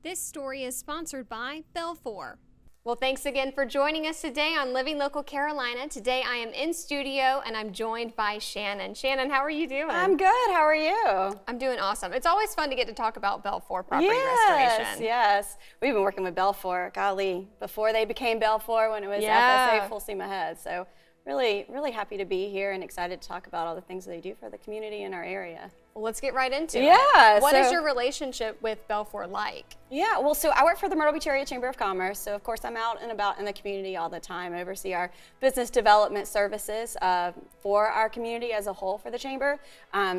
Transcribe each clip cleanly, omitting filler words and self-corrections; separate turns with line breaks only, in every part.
This story is sponsored by BELFOR.
Well, thanks again for joining us today on Living Local Carolina. Today I am in studio and I'm joined by Shannon. Shannon, how are you doing?
I'm good. How are you?
I'm doing awesome. It's always fun to get to talk about BELFOR property restoration.
Yes. We've been working with BELFOR, golly, before they became BELFOR when it was FSA full steam ahead. So really happy to be here and excited to talk about all the things that they do for the community in our area.
Well, let's get right into it.
Yeah.
What is your relationship with BELFOR like?
Yeah, well, so I work for the Myrtle Beach Area Chamber of Commerce, so of course I'm out and about in the community all the time. I oversee our business development services for our community as a whole for the chamber.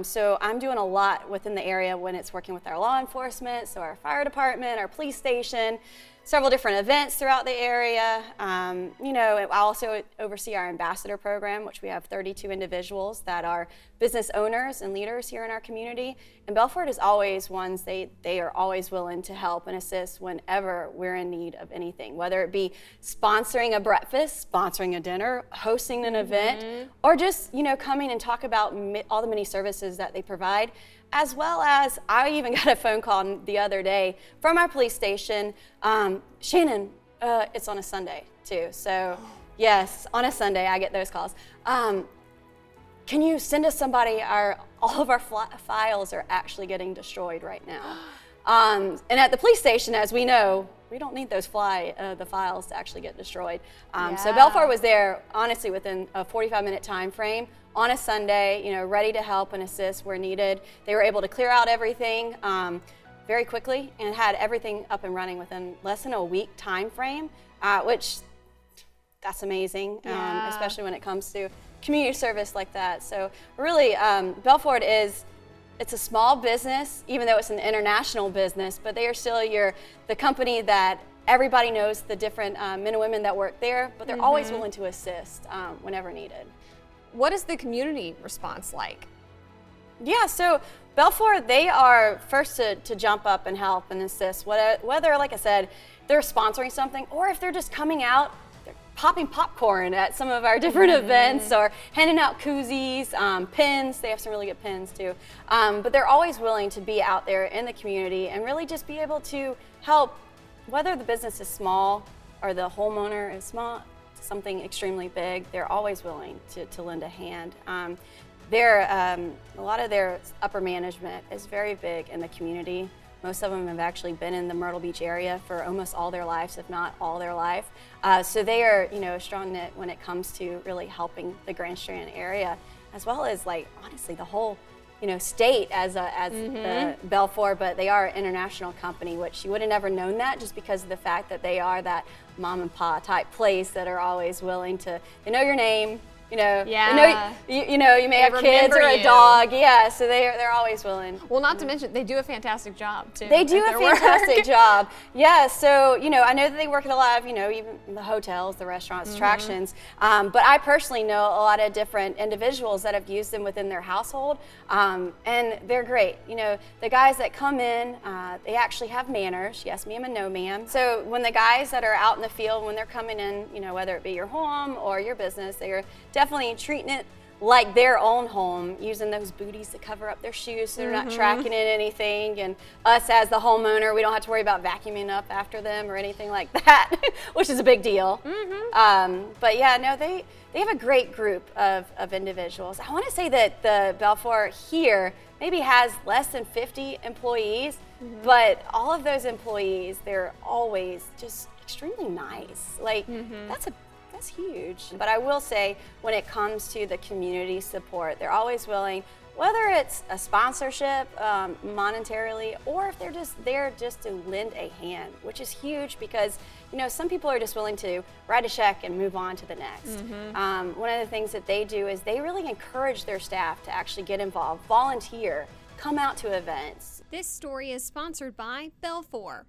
So I'm doing a lot within the area when it's working with our law enforcement, so our fire department, our police station, several different events throughout the area. I also oversee our ambassador program, which we have 32 individuals that are business owners and leaders here in our community. And BELFOR is always ones, they are always willing to help and assist whenever we're in need of anything, whether it be sponsoring a breakfast, sponsoring a dinner, hosting an event, or just, coming and talk about all the many services that they provide. As well as, I even got a phone call the other day from our police station. Shannon, it's on a Sunday too. So yes, on a Sunday I get those calls. Can you send us somebody? All of our files are actually getting destroyed right now. And at the police station, as we know, we don't need those the files to actually get destroyed. So BELFOR was there, honestly, within a 45-minute time frame on a Sunday, ready to help and assist where needed. They were able to clear out everything very quickly and had everything up and running within less than a week time frame, which that's amazing, especially when it comes to community service like that. So really, BELFOR it's a small business, even though it's an international business, but they are still the company that everybody knows the different men and women that work there, but they're always willing to assist whenever needed.
What is the community response like?
Yeah, so BELFOR, they are first to jump up and help and assist, whether, like I said, they're sponsoring something or if they're just coming out, they're popping popcorn at some of our different events or handing out koozies, pins. They have some really good pins too. But they're always willing to be out there in the community and really just be able to help, whether the business is small or the homeowner is small, something extremely big, they're always willing to lend a hand. A lot of their upper management is very big in the community. Most of them have actually been in the Myrtle Beach area for almost all their lives, if not all their life. So they are, a strong knit when it comes to really helping the Grand Strand area, as well as, honestly, the whole state as the BELFOR, but they are an international company, which you would have never known that just because of the fact that they are that mom and pop type place that are always willing to, they know your name, you may have kids or a dog, so they're always willing.
Well, not to mention, they do a fantastic job too.
They do a fantastic job. Yeah, so, I know that they work at a lot of, even the hotels, the restaurants, attractions, but I personally know a lot of different individuals that have used them within their household, and they're great. The guys that come in, they actually have manners, yes ma'am and no ma'am. So when the guys that are out in the field, when they're coming in, whether it be your home or your business, they are definitely treating it like their own home, using those booties to cover up their shoes so they're not tracking in anything. And us as the homeowner, we don't have to worry about vacuuming up after them or anything like that, which is a big deal. But yeah, no, they have a great group of individuals. I want to say that the BELFOR here maybe has less than 50 employees, but all of those employees, they're always just extremely nice. That's huge. But I will say, when it comes to the community support, they're always willing, whether it's a sponsorship monetarily, or if they're just there just to lend a hand, which is huge because, some people are just willing to write a check and move on to the next. One of the things that they do is they really encourage their staff to actually get involved, volunteer, come out to events.
This story is sponsored by BELFOR.